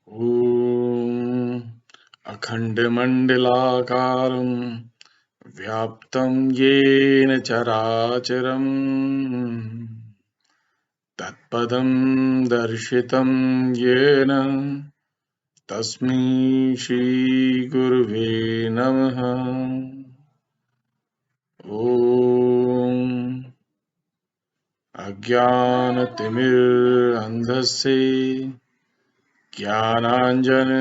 ॐ अखण्डमण्डलाकारं व्याप्तं येन चराचरम् तत्पदं दर्शितं येन तस्मै श्रीगुरुवे नमः। ॐ अज्ञानतिमिरान्धस्य ज्ञानाञ्जनशलाकया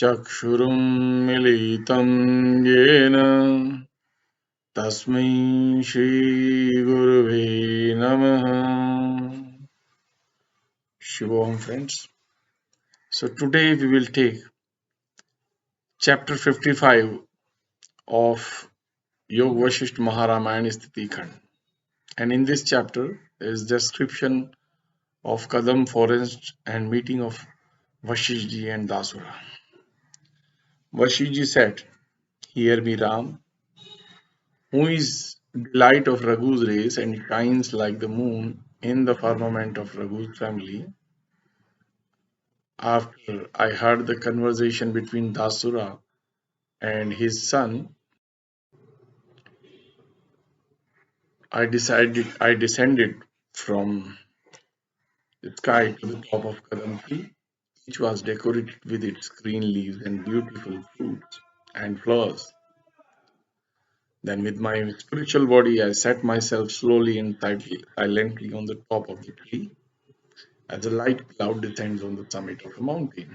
चक्षुरुन्मीलितं येन तस्मै श्रीगुरुवे नमः. Shalom friends. So today we will take chapter 55 of Yoga Vasishtha Maharamayan Sthiti Khand. And in this chapter is description of Kadam forest and meeting of Vasishji and Dasura. Vasishji said, "Hear me, Ram, who is delight of Raghu's race and shines like the moon in the firmament of Raghu's family." After I heard the conversation between Dasura and his son, I descended from the sky to the top of Kadam tree, which was decorated with its green leaves and beautiful fruits and flowers. Then with my spiritual body I set myself slowly and silently on the top of the tree as a light cloud descends on the summit of a mountain.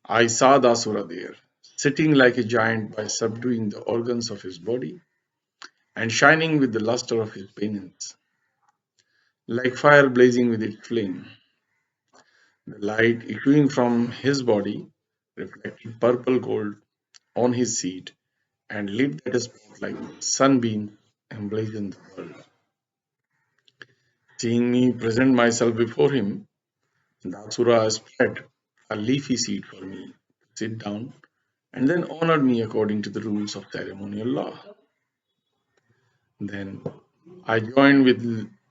I saw Dasura there, sitting like a giant by subduing the organs of his body and shining with the luster of his penance, like fire blazing with its flame. The light issuing from his body reflected purple gold on his seat and lit that spot like sunbeams emblazoned the world. Seeing me present myself before him, Dasura spread a leafy seat for me to sit down and then honored me according to the rules of ceremonial law. Then I joined with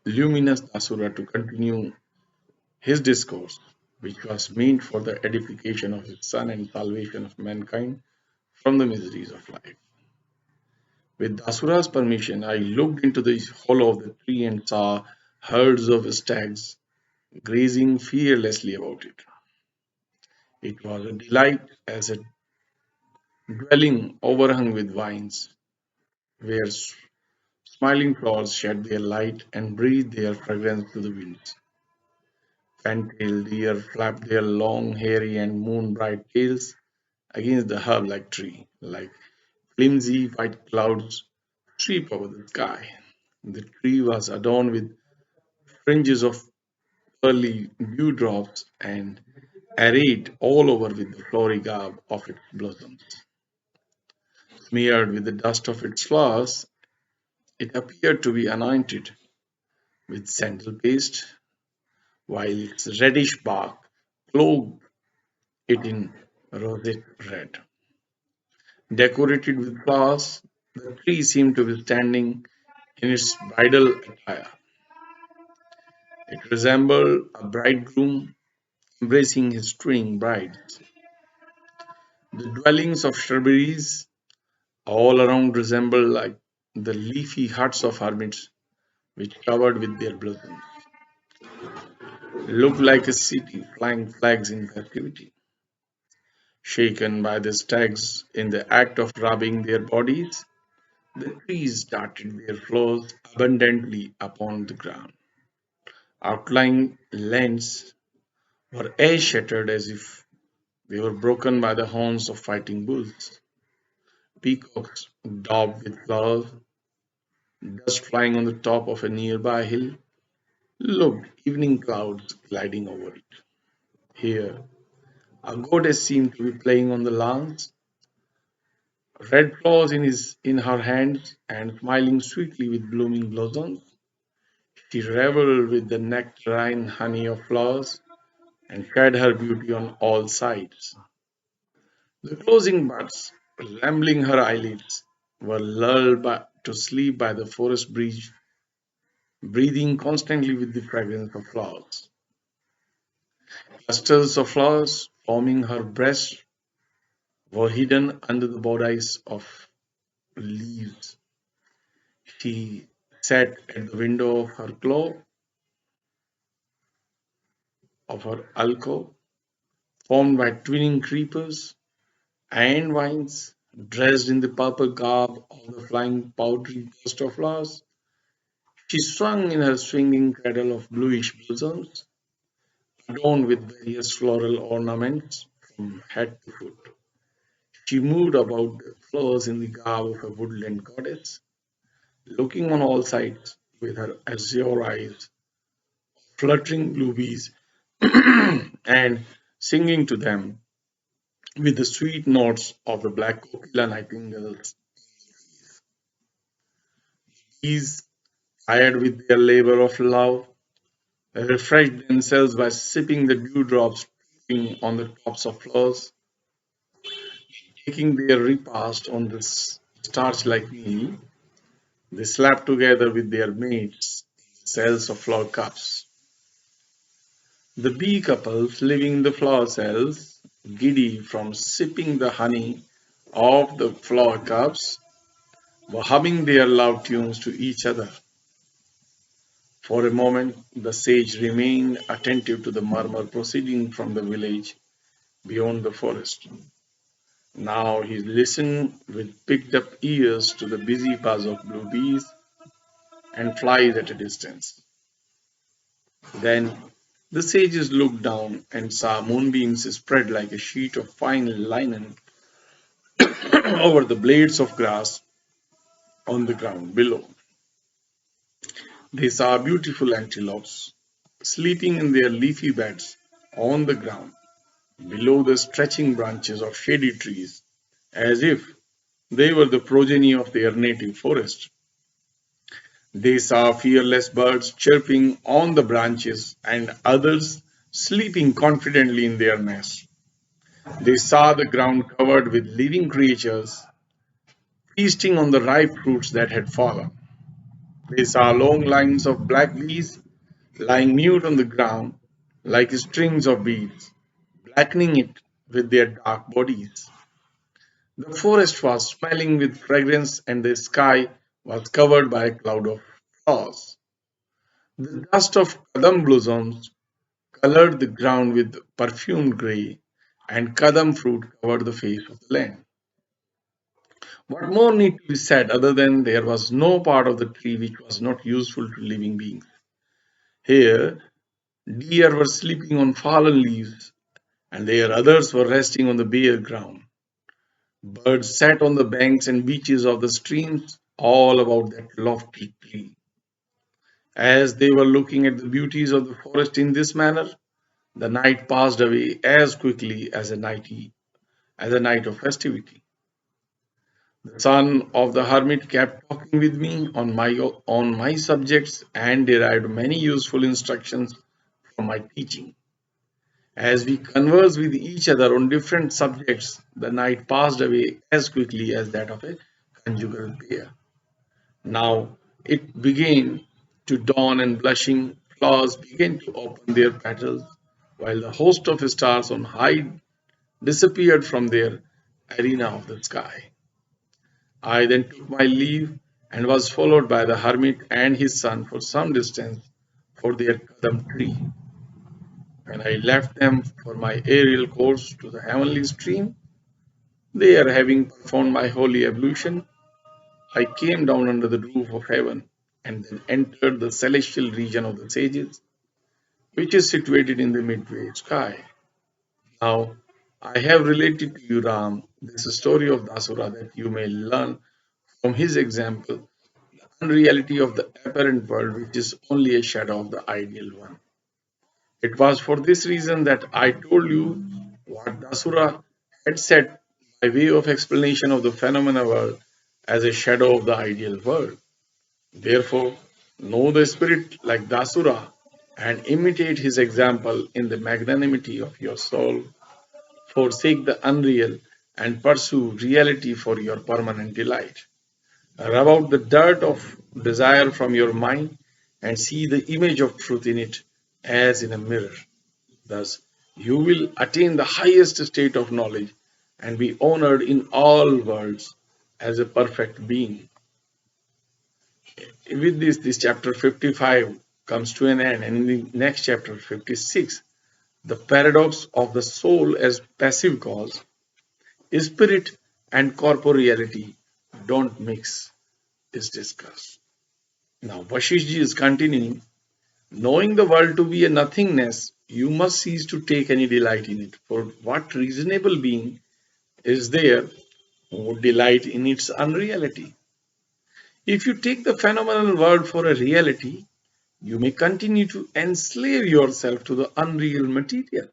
luminous Dasura to continue his discourse, which was meant for the edification of his son and salvation of mankind from the miseries of life. With Dasura's permission, I looked into the hollow of the tree and saw herds of stags grazing fearlessly about it. It was a delight as a dwelling overhung with vines, where smiling flowers shed their light and breathed their fragrance to the winds. Fan-tailed deer flapped their long, hairy, and moon-bright tails against the herb-like tree, like flimsy white clouds sweep over the sky. The tree was adorned with fringes of pearly dewdrops and arrayed all over with the flowery garb of its blossoms. Smeared with the dust of its flowers, it appeared to be anointed with sandal paste, while its reddish bark clothed it in roseate red. Decorated with flowers, the tree seemed to be standing in its bridal attire. It resembled a bridegroom embracing his twin brides. The dwellings of shrubberies all around resembled like the leafy huts of hermits, which covered with their blossoms, looked like a city flying flags in festivity. Shaken by the stags in the act of rubbing their bodies, the trees darted their flowers abundantly upon the ground. Outlying lands were as shattered as if they were broken by the horns of fighting bulls. Peacocks daubed with flowers, dust flying on the top of a nearby hill, looked evening clouds gliding over it. Here, a goddess seemed to be playing on the lawns, red flowers in her hands and smiling sweetly with blooming blossoms. She reveled with the nectarine honey of flowers and shed her beauty on all sides. The closing buds, rambling her eyelids, were lulled to sleep by the forest breeze breathing constantly with the fragrance of flowers. Clusters of flowers forming her breast were hidden under the bodies of leaves. She sat at the window of her alcove, formed by twinning creepers and vines, dressed in the purple garb of the flying powdery dust of flowers. She swung in her swinging cradle of bluish blossoms, adorned with various floral ornaments from head to foot. She moved about the flowers in the garb of a woodland goddess, looking on all sides with her azure eyes, fluttering blue bees, and singing to them with the sweet notes of the black kokila nightingales. Bees, tired with their labor of love, refreshed themselves by sipping the dewdrops dripping on the tops of flowers, taking their repast on this starch-like meal. They slept together with their mates in cells of flower cups. The bee couples living in the flower cells, giddy from sipping the honey of the flower cups, were humming their love tunes to each other. For a moment, the sage remained attentive to the murmur proceeding from the village beyond the forest. Now he listened with picked up ears to the busy buzz of blue bees and flies at a distance. Then the sages looked down and saw moonbeams spread like a sheet of fine linen over the blades of grass on the ground below. They saw beautiful antelopes sleeping in their leafy beds on the ground below the stretching branches of shady trees, as if they were the progeny of their native forest. They saw fearless birds chirping on the branches and others sleeping confidently in their nests. They saw the ground covered with living creatures feasting on the ripe fruits that had fallen. They saw long lines of black bees lying mute on the ground like strings of beads, blackening it with their dark bodies. The forest was smelling with fragrance and the sky was covered by a cloud of flowers. The dust of kadam blossoms colored the ground with perfumed grey, and kadam fruit covered the face of the land. What more need to be said other than there was no part of the tree which was not useful to living beings? Here, deer were sleeping on fallen leaves, and there others were resting on the bare ground. Birds sat on the banks and beaches of the streams all about that lofty tree. As they were looking at the beauties of the forest in this manner, the night passed away as quickly as a night of festivity. The son of the hermit kept talking with me on my subjects and derived many useful instructions from my teaching. As we conversed with each other on different subjects, the night passed away as quickly as that of a conjugal pair. Now it began to dawn, and blushing flowers began to open their petals, while the host of stars on high disappeared from their arena of the sky. I then took my leave and was followed by the hermit and his son for some distance for their kadam tree. When I left them for my aerial course to the heavenly stream, there having performed my holy ablution, I came down under the roof of heaven and then entered the celestial region of the sages, which is situated in the midway sky. Now, I have related to you, Ram, this story of Dasura that you may learn from his example the unreality of the apparent world, which is only a shadow of the ideal one. It was for this reason that I told you what Dasura had said by way of explanation of the phenomena world as a shadow of the ideal world. Therefore, know the spirit like Dasura and imitate his example in the magnanimity of your soul. Forsake the unreal and pursue reality for your permanent delight. Rub out the dirt of desire from your mind and see the image of truth in it as in a mirror. Thus, you will attain the highest state of knowledge and be honored in all worlds as a perfect being. With this chapter 55 comes to an end, and in the next chapter 56, the paradox of the soul as passive cause, spirit and corporeality don't mix is discussed. Now, Vasishji is continuing. Knowing the world to be a nothingness, you must cease to take any delight in it. For what reasonable being is there who would delight in its unreality? If you take the phenomenal world for a reality, you may continue to enslave yourself to the unreal material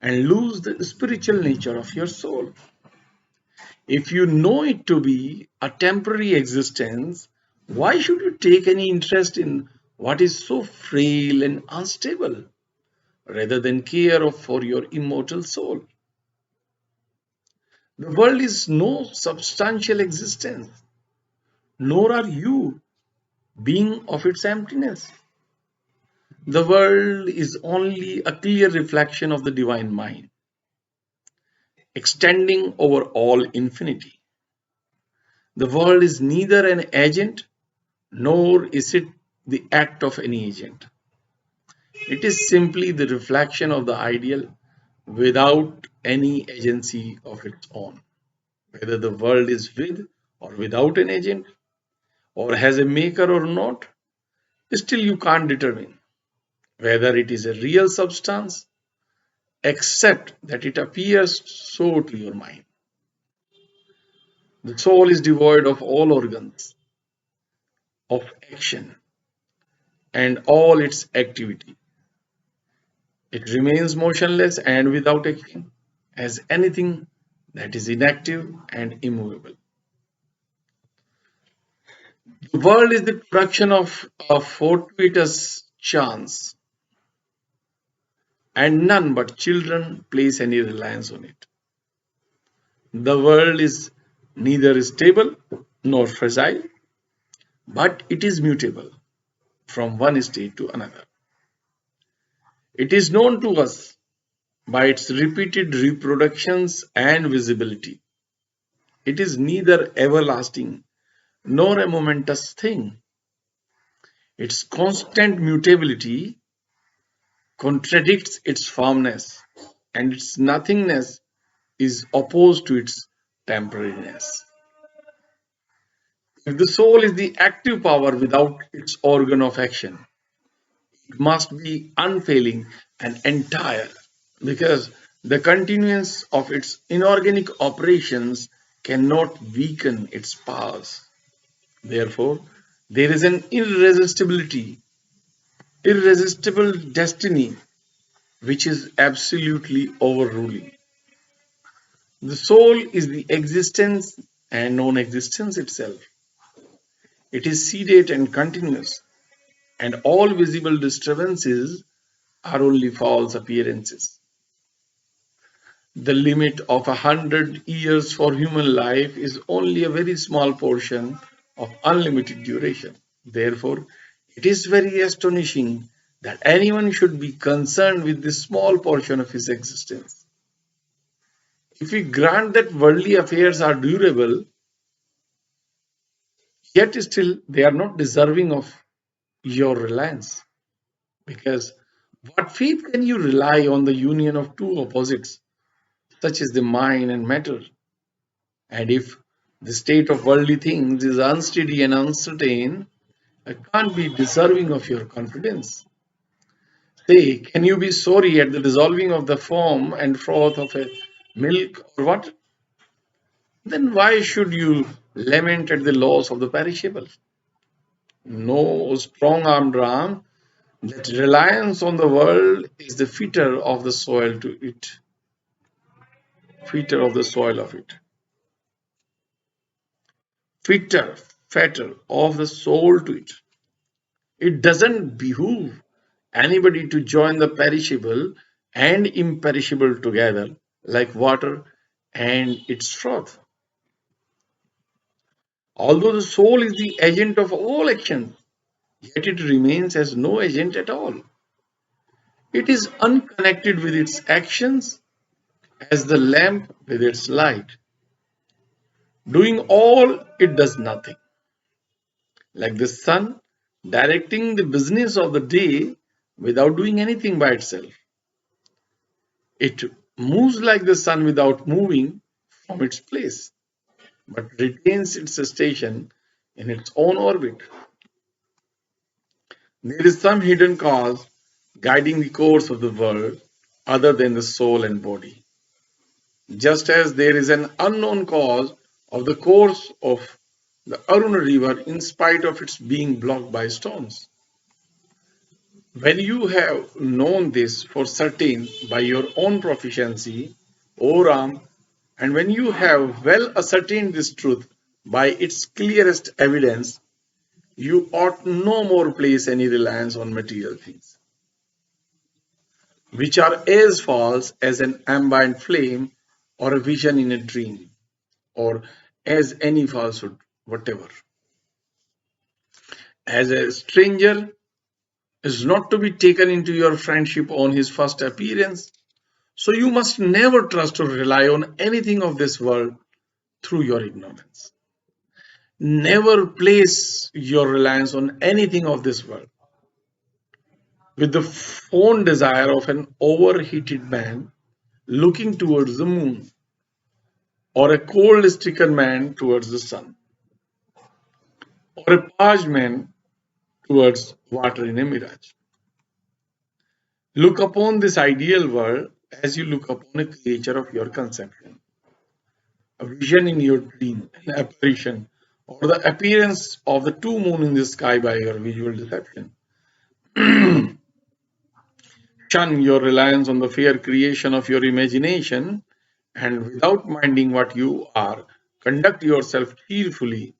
and lose the spiritual nature of your soul. If you know it to be a temporary existence, why should you take any interest in what is so frail and unstable rather than care for your immortal soul? The world is no substantial existence, nor are you, being of its emptiness. The world is only a clear reflection of the divine mind, extending over all infinity. The world is neither an agent nor is it the act of any agent. It is simply the reflection of the ideal without any agency of its own. Whether the world is with or without an agent, or has a maker or not, still you can't determine whether it is a real substance, except that it appears so to your mind. The soul is devoid of all organs of action and all its activity. It remains motionless and without action, as anything that is inactive and immovable. The world is the production of a fortuitous chance, and none but children place any reliance on it. The world is neither stable nor fragile, but it is mutable from one state to another. It is known to us by its repeated reproductions and visibility. It is neither everlasting nor a momentous thing. Its constant mutability contradicts its firmness, and its nothingness is opposed to its temporariness. If the soul is the active power without its organ of action, it must be unfailing and entire, because the continuance of its inorganic operations cannot weaken its powers. Therefore, there is an irresistible destiny which is absolutely overruling. The soul is the existence and non existence itself. It is sedate and continuous, and all visible disturbances are only false appearances. The limit of 100 years for human life is only a very small portion of unlimited duration. Therefore, it is very astonishing that anyone should be concerned with this small portion of his existence. If we grant that worldly affairs are durable, yet still they are not deserving of your reliance. Because what faith can you rely on the union of two opposites, such as the mind and matter? And if the state of worldly things is unsteady and uncertain, I can't be deserving of your confidence. Say, can you be sorry at the dissolving of the foam and froth of a milk or what? Then why should you lament at the loss of the perishable? No strong armed ram, that reliance on the world is the fitter of the soil to it, fitter of the soil of it, fitter, fatter of the soul to it. It doesn't behoove anybody to join the perishable and imperishable together like water and its froth. Although the soul is the agent of all action, yet it remains as no agent at all. It is unconnected with its actions as the lamp with its light, doing all it does nothing, like the sun directing the business of the day without doing anything by itself. It moves like the sun without moving from its place, but retains its station in its own orbit. There is some hidden cause guiding the course of the world other than the soul and body, just as there is an unknown cause of the course of the Aruna river in spite of its being blocked by stones. When you have known this for certain by your own proficiency, O Ram, and when you have well ascertained this truth by its clearest evidence, you ought no more place any reliance on material things, which are as false as an ambient flame or a vision in a dream, or as any falsehood whatever. As a stranger is not to be taken into your friendship on his first appearance, so you must never trust or rely on anything of this world through your ignorance. Never place your reliance on anything of this world. With the fond desire of an overheated man looking towards the moon, or a cold stricken man towards the sun, or a parched man towards water in a mirage. Look upon this ideal world as you look upon a creature of your conception, a vision in your dream, an apparition, or the appearance of the two moon in the sky by your visual deception. Shun your reliance on the fair creation of your imagination, and without minding what you are, conduct yourself cheerfully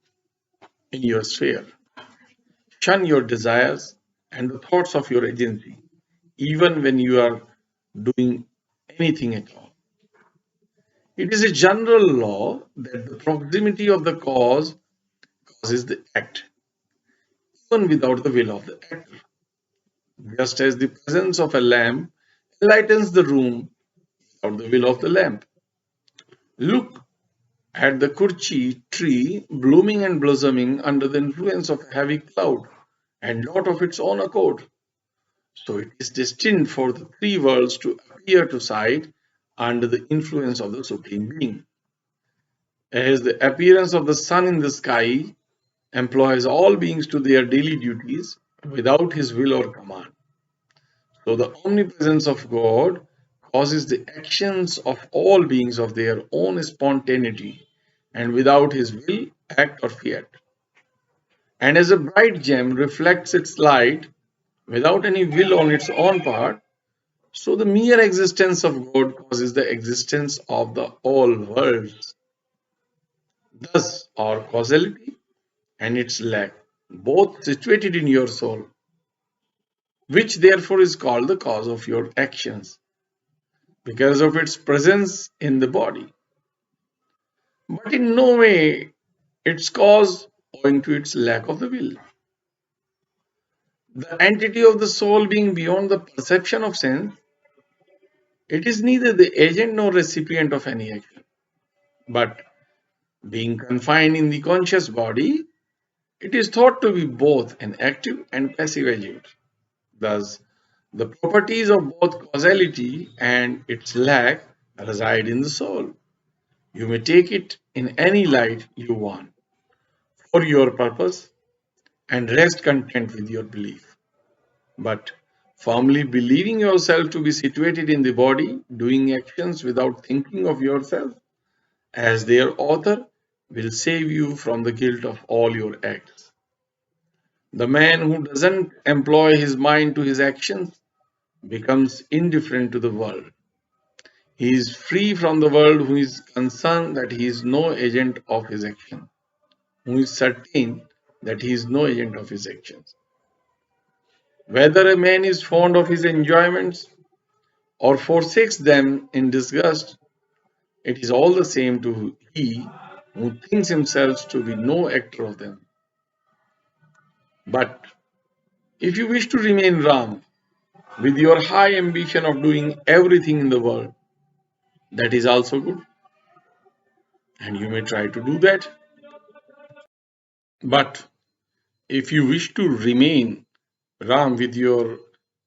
in your sphere. Shun your desires and the thoughts of your agency, even when you are doing anything at all. It is a general law that the proximity of the cause causes the act, even without the will of the actor. Just as the presence of a lamp enlightens the room without the will of the lamp. Look at the kurchi tree blooming and blossoming under the influence of a heavy cloud and not of its own accord. So it is destined for the three worlds to appear to sight under the influence of the Supreme Being. As the appearance of the sun in the sky employs all beings to their daily duties without his will or command. So the omnipresence of God causes the actions of all beings of their own spontaneity and without his will, act, or fiat. And as a bright gem reflects its light without any will on its own part, so the mere existence of God causes the existence of the all worlds. Thus, our causality and its lack, both situated in your soul, which therefore is called the cause of your actions, because of its presence in the body, but in no way its cause owing to its lack of the will. The entity of the soul being beyond the perception of sense, it is neither the agent nor recipient of any action, but being confined in the conscious body, it is thought to be both an active and passive agent. Thus, the properties of both causality and its lack reside in the soul. You may take it in any light you want for your purpose and rest content with your belief. But firmly believing yourself to be situated in the body, doing actions without thinking of yourself as their author, will save you from the guilt of all your acts. The man who doesn't employ his mind to his actions becomes indifferent to the world. He is free from the world who is concerned that he is no agent of his action, who is certain that he is no agent of his actions. Whether a man is fond of his enjoyments or forsakes them in disgust, it is all the same to he who thinks himself to be no actor of them, but If you wish to remain Ram with your high ambition of doing everything in the world, that is also good, and you may try to do that. But if you wish to remain Ram with your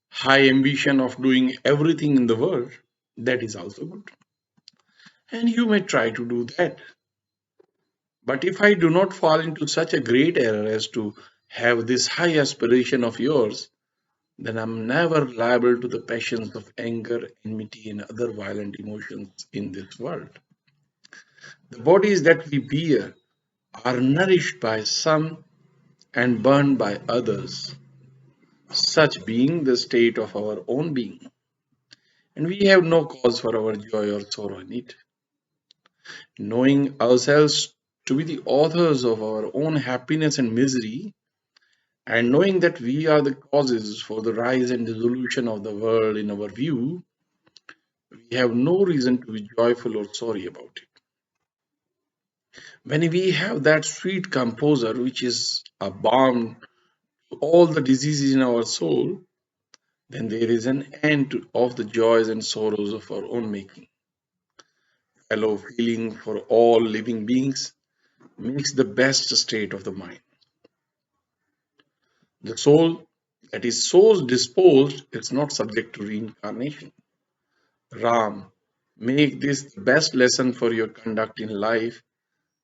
high ambition of doing everything in the world, that is also good, and you may try to do that. But if I do not fall into such a great error as to have this high aspiration of yours, then I'm never liable to the passions of anger, enmity, and other violent emotions in this world. The bodies that we bear are nourished by some and burned by others, such being the state of our own being, and we have no cause for our joy or sorrow in it. Knowing ourselves to be the authors of our own happiness and misery, and knowing that we are the causes for the rise and dissolution of the world in our view, we have no reason to be joyful or sorry about it. When we have that sweet composer, which is a balm to all the diseases in our soul, then there is an end of the joys and sorrows of our own making. Fellow feeling for all living beings makes the best state of the mind. The soul that is so disposed is not subject to reincarnation. Ram, make this the best lesson for your conduct in life,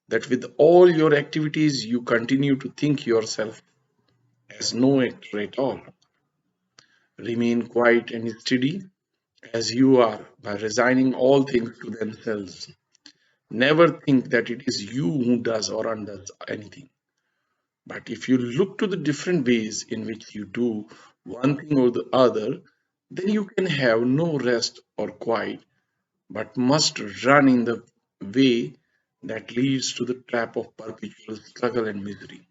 that with all your activities you continue to think yourself as no actor at all. Remain quiet and steady as you are by resigning all things to themselves. Never think that it is you who does or undoes anything. But if you look to the different ways in which you do one thing or the other, then you can have no rest or quiet, but must run in the way that leads to the trap of perpetual struggle and misery.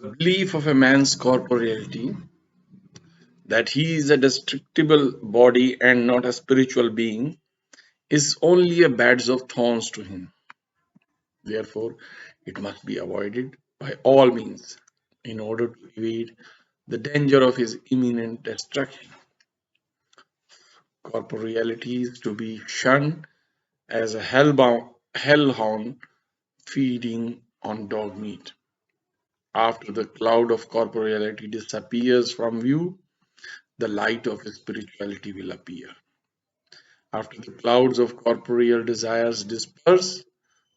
The belief of a man's corporeality, that he is a destructible body and not a spiritual being, is only a badge of thorns to him. Therefore, it must be avoided by all means in order to evade the danger of his imminent destruction. Corporeality is to be shunned as a hellhound feeding on dog meat. After the cloud of corporeality disappears from view, the light of spirituality will appear. After the clouds of corporeal desires disperse,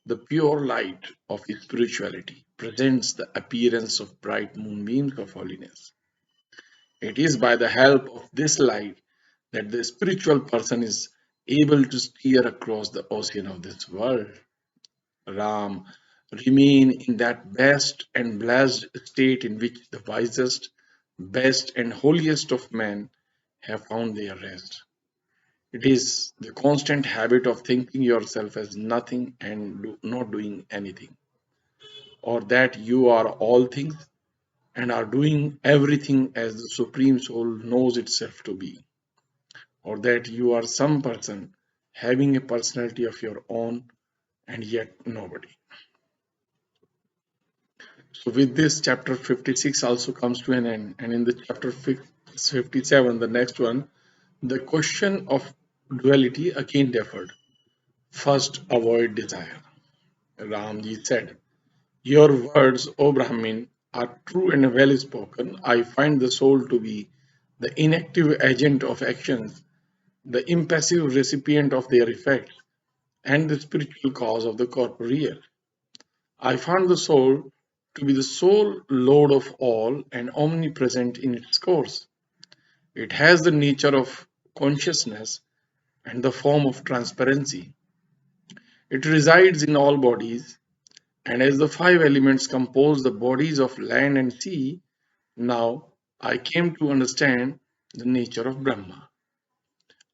the pure light of spirituality presents the appearance of bright moonbeams of holiness. It is by the help of this light that the spiritual person is able to steer across the ocean of this world. Ram, remain in that best and blessed state in which the wisest, best, and holiest of men have found their rest. It is the constant habit of thinking yourself as nothing and not doing anything, or that you are all things and are doing everything as the Supreme Soul knows itself to be, or that you are some person having a personality of your own and yet nobody. So, with this, chapter 56 also comes to an end, and in the chapter 57, the next one, the question of duality again deferred. First, avoid desire. Ramji said, your words, O Brahmin, are true and well spoken. I find the soul to be the inactive agent of actions, the impassive recipient of their effects, and the spiritual cause of the corporeal. I found the soul to be the sole lord of all and omnipresent in its course. It has the nature of consciousness and the form of transparency. It resides in all bodies, and as the five elements compose the bodies of land and sea, now I came to understand the nature of Brahma.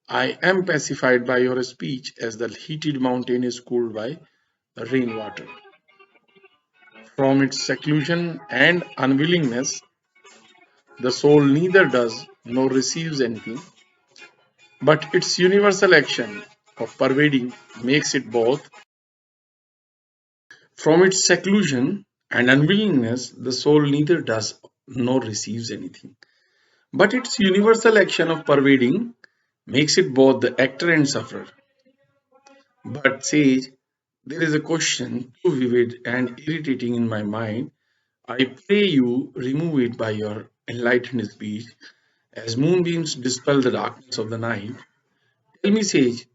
I am pacified by your speech as the heated mountain is cooled by rainwater. From its seclusion and unwillingness, the soul neither does nor receives anything, but its universal action of pervading makes it both. From its seclusion and unwillingness, the soul neither does nor receives anything. But its universal action of pervading makes it both the actor and sufferer. But sage, there is a question too vivid and irritating in my mind. I pray you remove it by your enlightened speech, as moonbeams dispel the darkness of the night. Tell me, sage,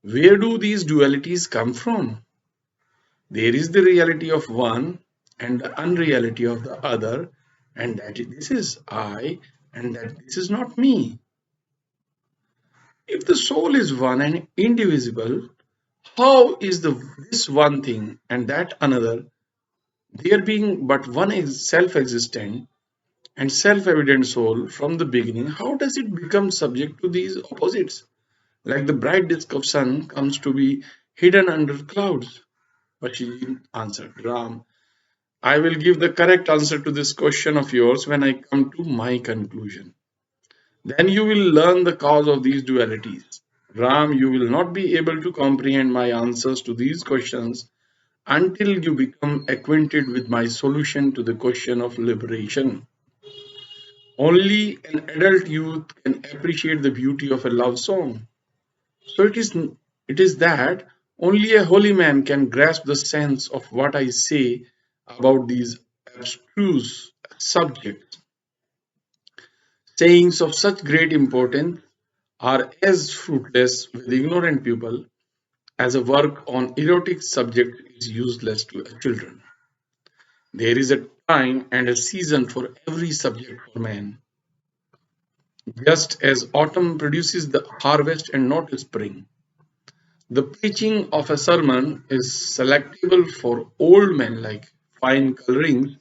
where do these dualities come from? There is the reality of one and the unreality of the other, and that this is I and that this is not me. If the soul is one and indivisible, how is this one thing and that another, there being but one self existent and self evident soul from the beginning, how does it become subject to these opposites? Like the bright disk of sun comes to be hidden under clouds. But she didn't answer. Ram, I will give the correct answer to this question of yours when I come to my conclusion. Then you will learn the cause of these dualities. Ram, you will not be able to comprehend my answers to these questions until you become acquainted with my solution to the question of liberation. Only an adult youth can appreciate the beauty of a love song. So it is that only a holy man can grasp the sense of what I say about these abstruse subjects. Sayings of such great importance are as fruitless with ignorant people as a work on erotic subject is useless to children. There is a time and a season for every subject for man, just as autumn produces the harvest and not spring. The preaching of a sermon is selectable for old men like fine colorings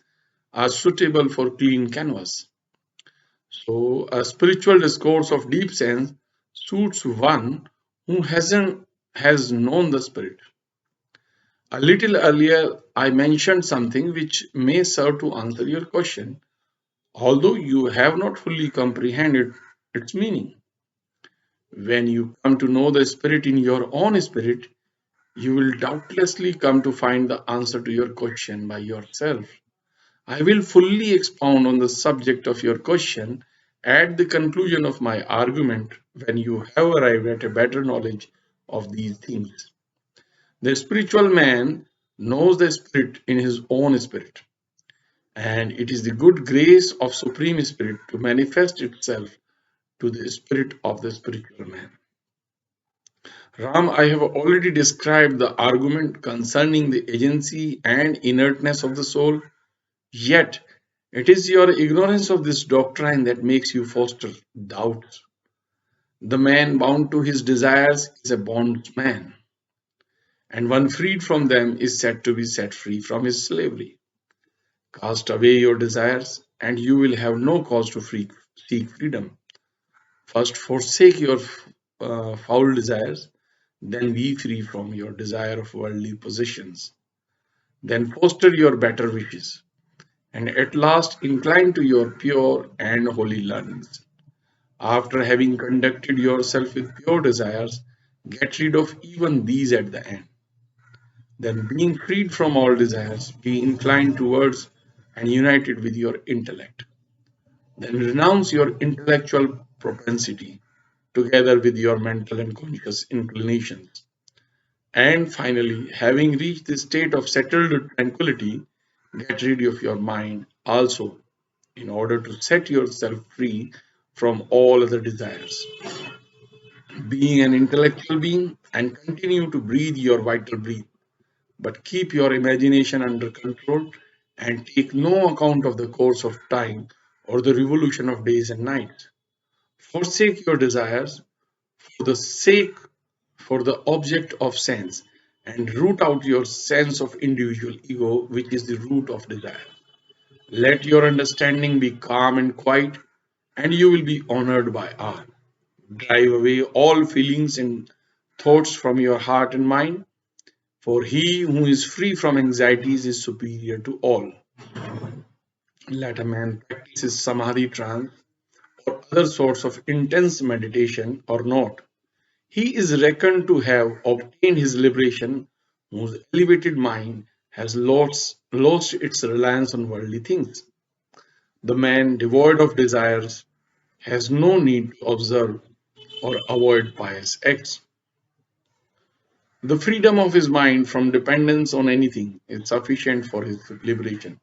are suitable for clean canvas. So a spiritual discourse of deep sense suits one who has known the spirit. A little earlier I mentioned something which may serve to answer your question, although you have not fully comprehended its meaning. When you come to know the spirit in your own spirit, you will doubtlessly come to find the answer to your question by yourself. I will fully expound on the subject of your question at the conclusion of my argument when you have arrived at a better knowledge of these things. The spiritual man knows the spirit in his own spirit, and it is the good grace of Supreme Spirit to manifest itself to the spirit of the spiritual man. Ram, I have already described the argument concerning the agency and inertness of the soul, yet it is your ignorance of this doctrine that makes you foster doubts. The man bound to his desires is a bondman, and one freed from them is said to be set free from his slavery. Cast away your desires, and you will have no cause to seek freedom. First, forsake your foul desires, then be free from your desire of worldly possessions. Then foster your better wishes, and at last incline to your pure and holy learnings. After having conducted yourself with pure desires, get rid of even these at the end. Then, being freed from all desires, be inclined towards and united with your intellect. Then renounce your intellectual propensity together with your mental and conscious inclinations. And finally, having reached the state of settled tranquility, get rid of your mind also in order to set yourself free from all other desires. Being an intellectual being and continue to breathe your vital breath, but keep your imagination under control and take no account of the course of time or the revolution of days and nights. Forsake your desires for the sake for the object of sense and root out your sense of individual ego, which is the root of desire. Let your understanding be calm and quiet, and you will be honored by all. Drive away all feelings and thoughts from your heart and mind, for he who is free from anxieties is superior to all. Let a man practice his samadhi trance or other sorts of intense meditation or not. He is reckoned to have obtained his liberation, whose elevated mind has lost its reliance on worldly things. The man devoid of desires has no need to observe or avoid pious acts. The freedom of his mind from dependence on anything is sufficient for his liberation.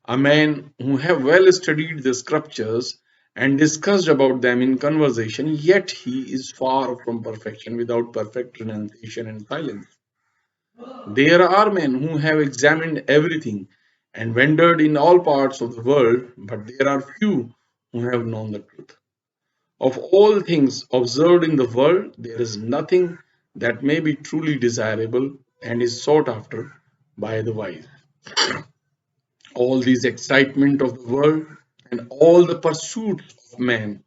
A man who have well studied the scriptures and discussed about them in conversation, yet he is far from perfection without perfect renunciation and silence. There are men who have examined everything and wandered in all parts of the world, but there are few who have known the truth. Of all things observed in the world, there is nothing that may be truly desirable and is sought after by the wise. All these excitement of the world and all the pursuits of man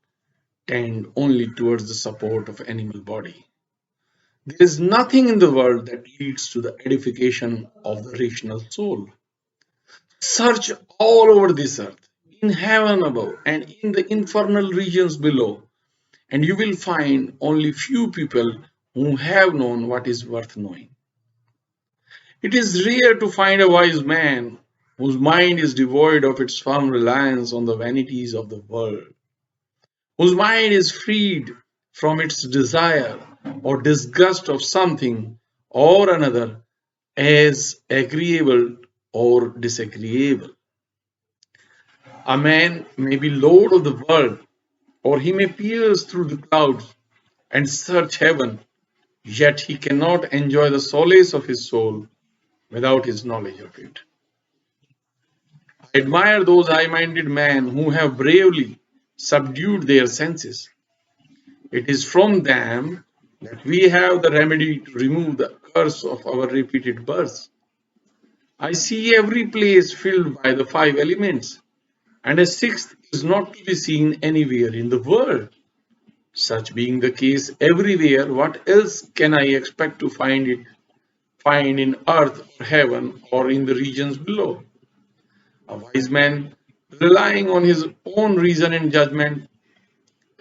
tend only towards the support of animal body. There is nothing in the world that leads to the edification of the rational soul. Search all over this earth, in heaven above and in the infernal regions below, and you will find only few people who have known what is worth knowing. It is rare to find a wise man whose mind is devoid of its firm reliance on the vanities of the world, whose mind is freed from its desire or disgust of something or another as agreeable or disagreeable. A man may be lord of the world, or he may pierce through the clouds and search heaven, yet he cannot enjoy the solace of his soul without his knowledge of it. I admire those high minded men who have bravely subdued their senses. It is from them that we have the remedy to remove the curse of our repeated births. I see every place filled by the five elements, and a sixth is not to be seen anywhere in the world. Such being the case everywhere, what else can I expect to find in earth or heaven or in the regions below? A wise man, relying on his own reason and judgment,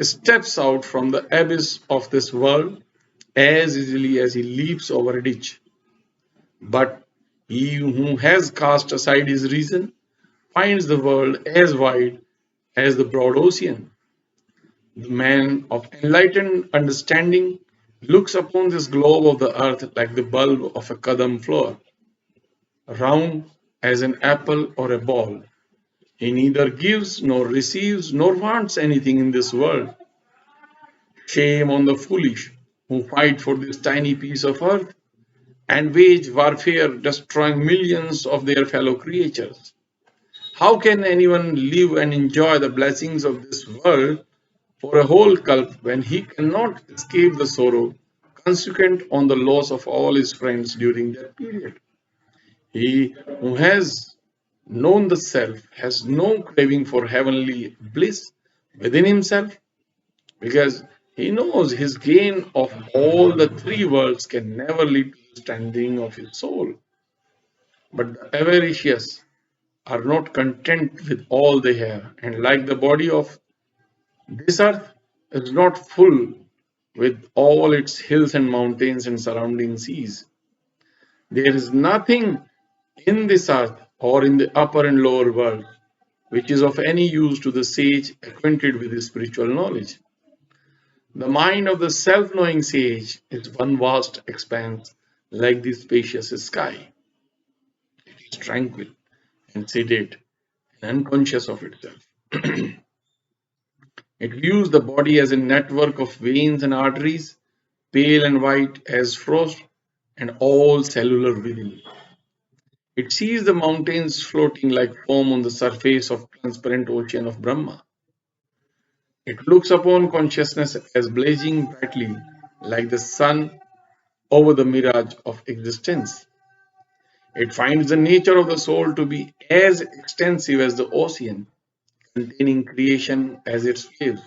steps out from the abyss of this world as easily as he leaps over a ditch. But he who has cast aside his reason finds the world as wide as the broad ocean. The man of enlightened understanding looks upon this globe of the earth like the bulb of a Kadam flower, round as an apple or a ball. He neither gives nor receives nor wants anything in this world. Shame on the foolish who fight for this tiny piece of earth and wage warfare, destroying millions of their fellow creatures. How can anyone live and enjoy the blessings of this world for a whole culp when he cannot escape the sorrow consequent on the loss of all his friends during that period? He who has known the self has no craving for heavenly bliss within himself because he knows his gain of all the three worlds can never lead to the standing of his soul. But the avaricious are not content with all they have, and like the body of this earth is not full with all its hills and mountains and surrounding seas. There is nothing in this earth or in the upper and lower world which is of any use to the sage acquainted with his spiritual knowledge. The mind of the self knowing sage is one vast expanse like the spacious sky. It is tranquil and sedate and unconscious of itself. It views the body as a network of veins and arteries, pale and white as frost, and all cellular within. It sees the mountains floating like foam on the surface of transparent ocean of Brahma. It looks upon consciousness as blazing brightly like the sun over the mirage of existence. It finds the nature of the soul to be as extensive as the ocean, containing creation as its waves.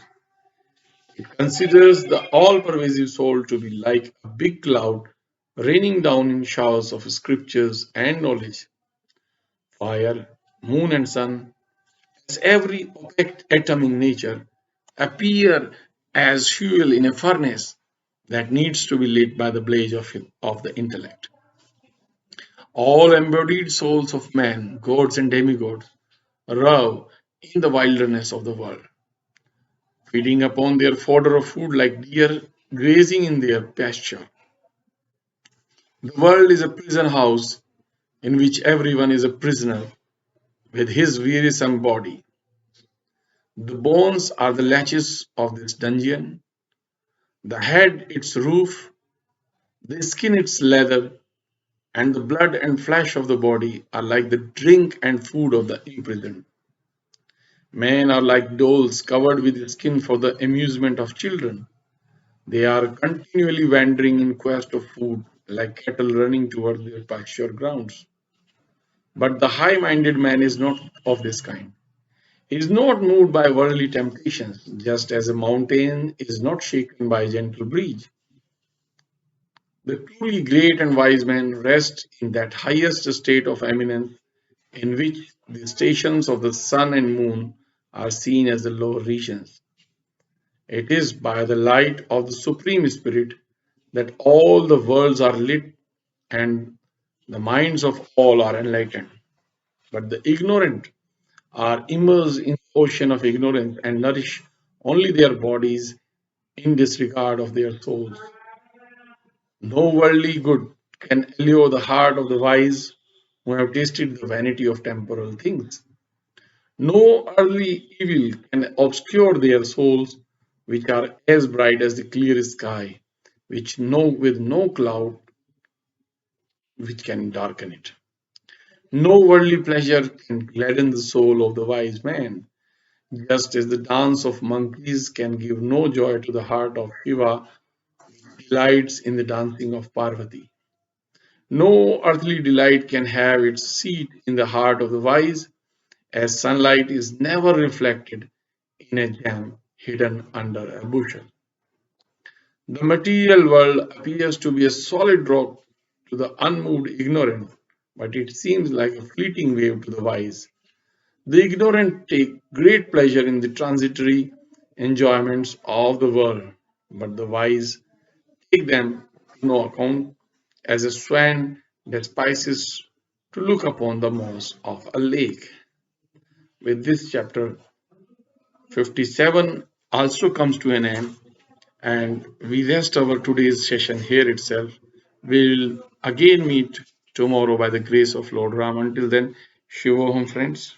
It considers the all-pervasive soul to be like a big cloud raining down in showers of scriptures and knowledge. Fire, moon and sun, as every opaque atom in nature, appear as fuel in a furnace that needs to be lit by the blaze of the intellect. All embodied souls of men, gods and demigods, rove in the wilderness of the world, feeding upon their fodder of food like deer grazing in their pasture. The world is a prison house in which everyone is a prisoner with his wearisome body. The bones are the latches of this dungeon, the head its roof, the skin its leather, and the blood and flesh of the body are like the drink and food of the imprisoned. Men are like dolls covered with skin for the amusement of children. They are continually wandering in quest of food, like cattle running toward their pasture grounds. But the high minded man is not of this kind. He is not moved by worldly temptations, just as a mountain is not shaken by a gentle breeze. The truly great and wise man rests in that highest state of eminence in which the stations of the sun and moon are seen as the lower regions. It is by the light of the Supreme Spirit that all the worlds are lit and the minds of all are enlightened. But the ignorant are immersed in the ocean of ignorance and nourish only their bodies in disregard of their souls. No worldly good can allure the heart of the wise who have tasted the vanity of temporal things. No earthly evil can obscure their souls, which are as bright as the clear sky, which know with no cloud which can darken it. No worldly pleasure can gladden the soul of the wise man, just as the dance of monkeys can give no joy to the heart of Shiva, delights in the dancing of Parvati. No earthly delight can have its seat in the heart of the wise, as sunlight is never reflected in a gem hidden under a bushel. The material world appears to be a solid rock to the unmoved ignorant, but it seems like a fleeting wave to the wise. The ignorant take great pleasure in the transitory enjoyments of the world, but the wise take them to no account as a swan despises to look upon the moss of a lake. With this chapter 57 also comes to an end, and we rest our today's session here itself. We'll again meet tomorrow by the grace of Lord Ram. Until then, Shivoham, friends.